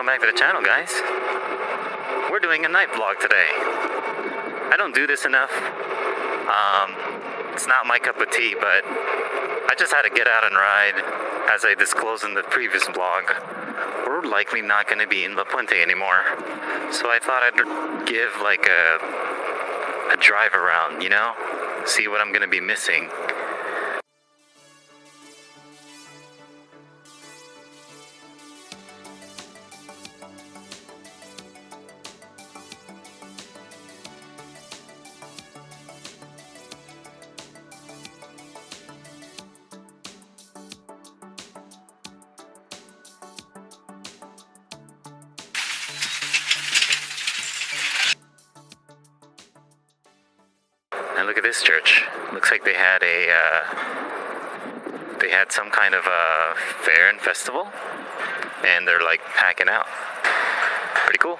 welcome back to the channel, guys. We're doing a night vlog today. I don't do this enough. It's not my cup of tea, but I just had to get out and ride. As I disclosed in the previous vlog, we're likely not going to be in La Puente anymore. So I thought I'd give like a drive around, you know? See what I'm going to be missing. And look at this church. Looks like they had some kind of a Fern Festival, and they're like packing out. Pretty cool.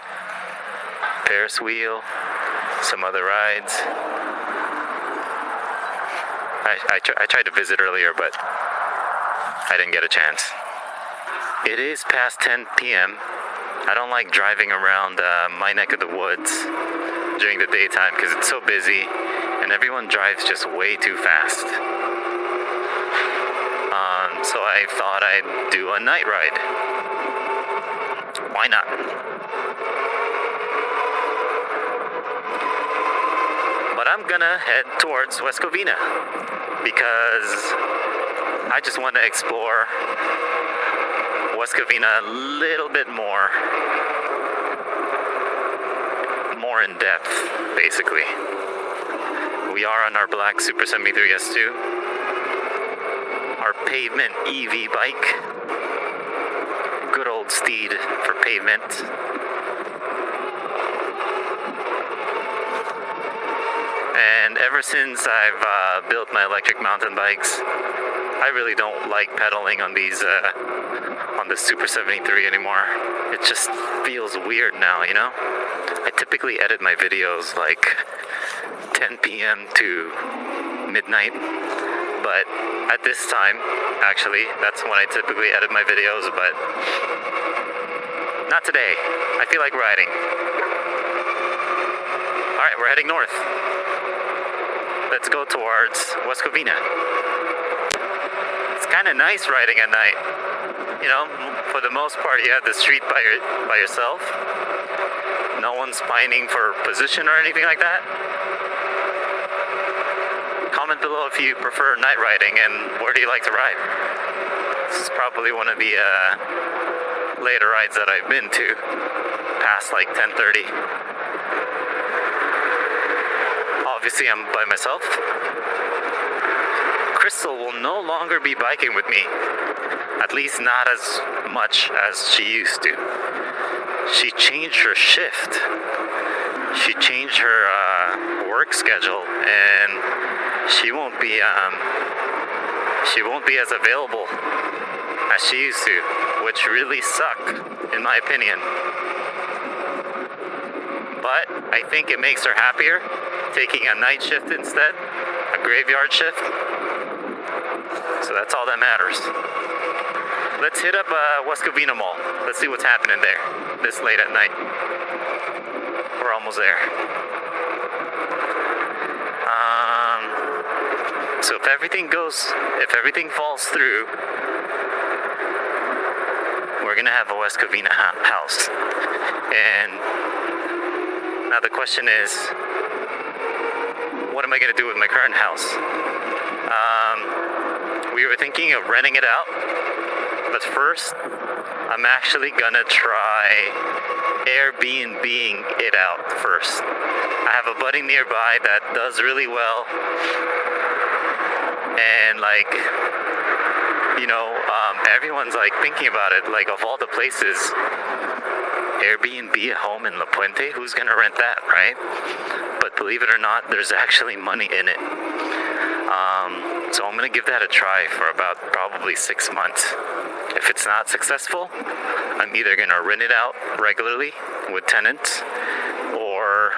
Ferris wheel, some other rides. I tried to visit earlier, but I didn't get a chance. It is past 10 p.m. I don't like driving around my neck of the woods during the daytime because it's so busy. And everyone drives just way too fast. So I thought I'd do a night ride. Why not? But I'm gonna head towards West Covina because I just want to explore West Covina a little bit more in depth, basically. We are on our black Super73 S2, our pavement EV bike, good old steed for pavement. And ever since I've built my electric mountain bikes, I really don't like pedaling on these, on the Super73 anymore. It just feels weird now, you know? I typically edit my videos like 10 p.m. to midnight, but at this time, actually, that's when I typically edit my videos, but not today. I feel like riding. Alright, we're heading north. Let's go towards West Covina. It's kind of nice riding at night. You know, for the most part, you have the street by yourself. No one's pining for position or anything like that. Comment below if you prefer night riding and where do you like to ride. This is probably one of the later rides that I've been to, past like 10:30. Obviously I'm by myself. Crystal will no longer be biking with me, at least not as much as she used to. She changed her shift. She changed her work schedule, and she won't be as available as she used to, which really sucked, in my opinion. But I think it makes her happier taking a night shift instead, a graveyard shift. So that's all that matters. Let's hit up West Covina Mall. Let's see what's happening there this late at night. We're almost there. So if everything falls through, we're gonna have a West Covina house. And now the question is, what am I gonna do with my current house? We were thinking of renting it out, but first, I'm actually gonna try Airbnb-ing it out first. I have a buddy nearby that does really well, and like, you know, everyone's like thinking about it, like of all the places, Airbnb a home in La Puente, who's gonna rent that, right? But believe it or not, there's actually money in it. So I'm gonna give that a try for about probably 6 months. If it's not successful, I'm either gonna rent it out regularly with tenants, or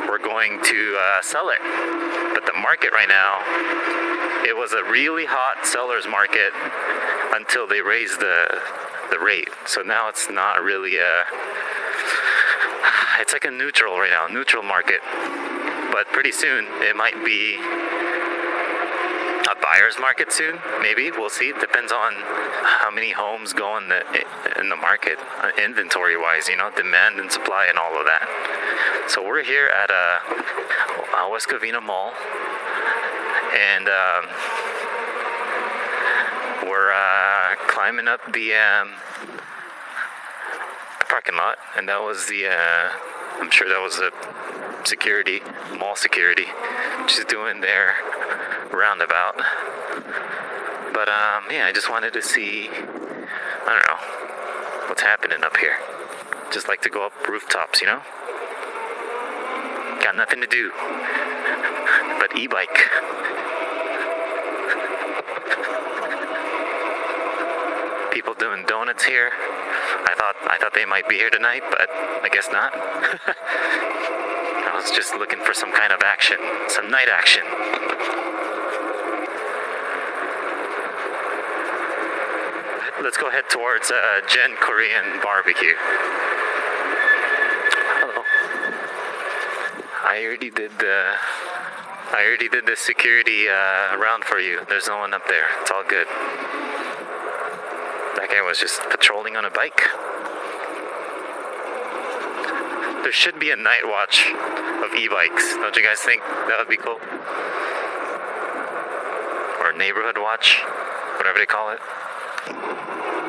we're going to sell it. But the market right now, it was a really hot seller's market until they raised the the rate. So now it's not really it's like a neutral right now, neutral market. But pretty soon it might be a buyer's market soon. Maybe we'll see. It depends on how many homes go in the market, inventory wise, demand and supply and all of that. So we're here at West Covina Mall, and we're climbing up the parking lot, and that was the I'm sure that was the mall security, just doing their roundabout. But I just wanted to see, I don't know, what's happening up here. Just like to go up rooftops, Got nothing to do but e-bike. People doing donuts here. I thought they might be here tonight, but I guess not. I was just looking for some kind of action, some night action. Let's go head towards Gen Korean Barbecue. Hello. I already did the security round for you. There's no one up there. It's all good. That guy was just patrolling on a bike. There should be a night watch of e-bikes. Don't you guys think that would be cool? Or neighborhood watch, whatever they call it.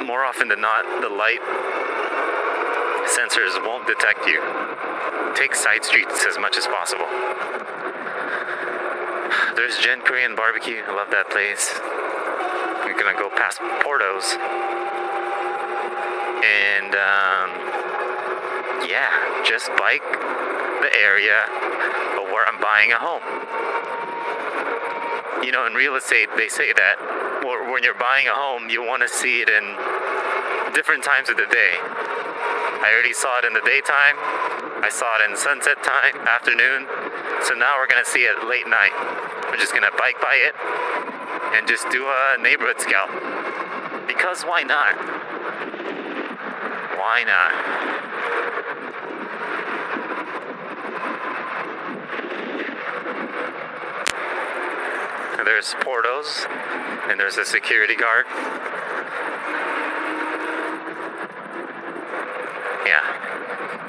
More often than not, the light sensors won't detect you. Take side streets as much as possible. There's Gen Korean Barbecue. I love that place. We're gonna go past Porto's. And just bike the area of where I'm buying a home. In real estate, they say that when you're buying a home, you want to see it in different times of the day. I already saw it in the daytime. I saw it in sunset time, afternoon. So now we're going to see it late night. We're just going to bike by it and just do a neighborhood scout. Because why not? Why not? There's Porto's, and there's a security guard. Yeah,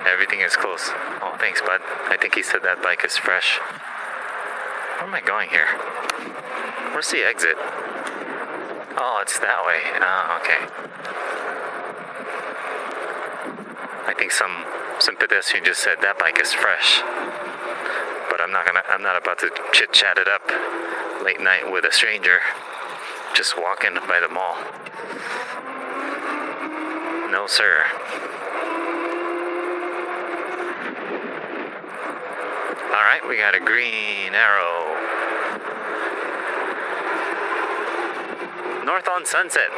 everything is close. Oh, thanks, bud. I think he said that bike is fresh. Where am I going here? Where's the exit? Oh, it's that way. Oh, okay. I think some pedestrian just said that bike is fresh. But I'm not about to chit-chat it up late night with a stranger just walking by the mall. No, sir. Alright, we got a green arrow. North on Sunset.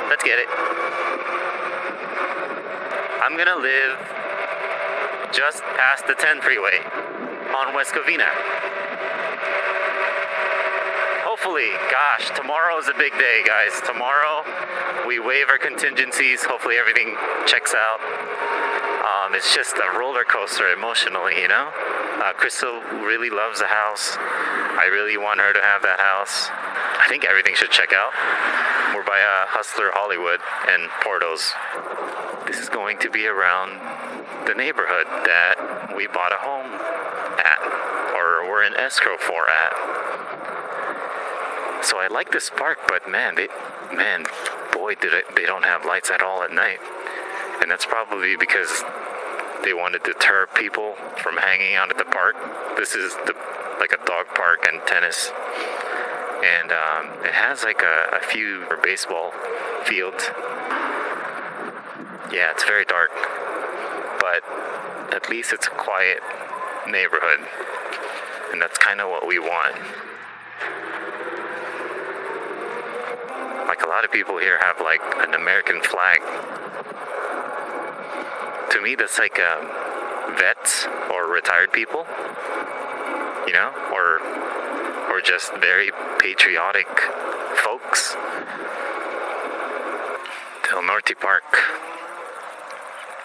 Let's get it. I'm gonna live just past the 10 freeway on West Covina. Hopefully, gosh, tomorrow is a big day, guys. Tomorrow, we waive our contingencies. Hopefully, everything checks out. It's just a roller coaster emotionally, Crystal really loves the house. I really want her to have that house. I think everything should check out. We're by Hustler Hollywood and Porto's. This is going to be around the neighborhood that we bought a home at, or we're in escrow for at. So I like this park, but they don't have lights at all at night. And that's probably because they want to deter people from hanging out at the park. This is like a dog park and tennis. And it has like a few baseball fields. Yeah, it's very dark. But at least it's a quiet neighborhood. And that's kind of what we want. Like a lot of people here have like an American flag. To me, that's like vets or retired people, or just very patriotic folks. Northey Park.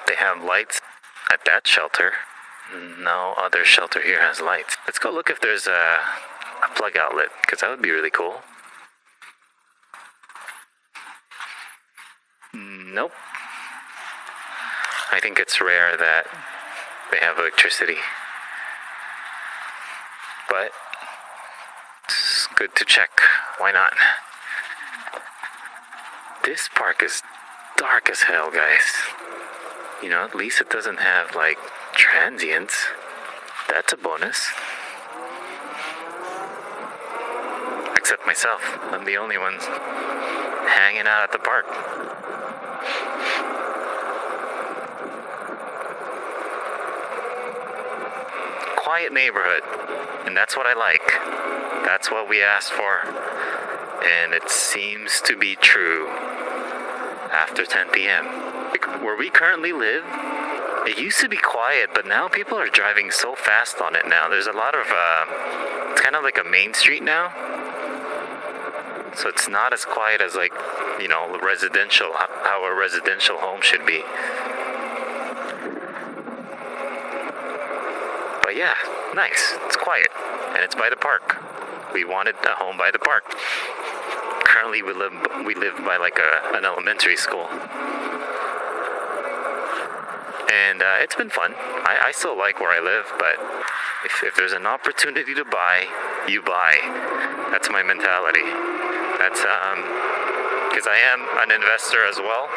They have lights at that shelter. No other shelter here has lights. Let's go look if there's a plug outlet, because that would be really cool. Nope. I think it's rare that they have electricity. But it's good to check. Why not? This park is dark as hell, guys. You know, at least it doesn't have, like, transients. That's a bonus. Except myself. I'm the only one hanging out at the park. Quiet neighborhood. And that's what I like. That's what we asked for. And it seems to be true after 10 p.m. Where we currently live, it used to be quiet, but now people are driving so fast on it now. There's a lot of, it's kind of like a main street now. So it's not as quiet as, like, you know, residential, how a residential home should be. But yeah, nice. It's quiet. And it's by the park. We wanted a home by the park. Currently we live by like an elementary school. And it's been fun. I still like where I live, but if there's an opportunity to buy, you buy. That's my mentality. That's because I am an investor as well.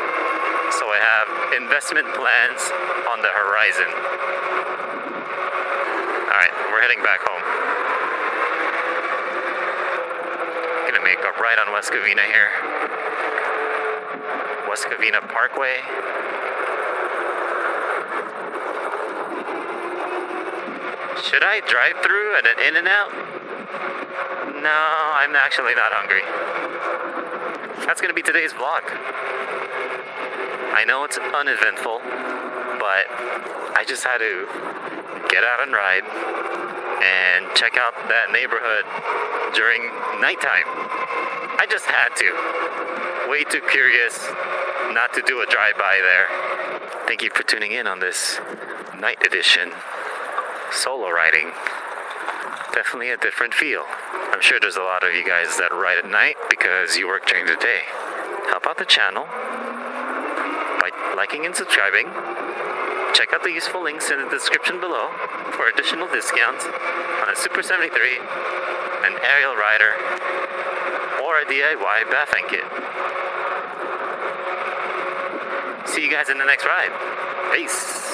So I have investment plans on the horizon. Alright, we're heading back home. Gonna make a right on West Covina here. West Covina Parkway. Should I drive through at an In-N-Out? No, I'm actually not hungry. That's gonna be today's vlog. I know it's uneventful, but I just had to get out and ride and check out that neighborhood during nighttime. I just had to. Way too curious not to do a drive-by there. Thank you for tuning in on this night edition solo riding. Definitely a different feel. I'm sure there's a lot of you guys that ride at night because you work during the day. Help out the channel by liking and subscribing. Check out the useful links in the description below for additional discounts on a Super73, an aerial rider, or a DIY bafang kit. See you guys in the next ride. Peace.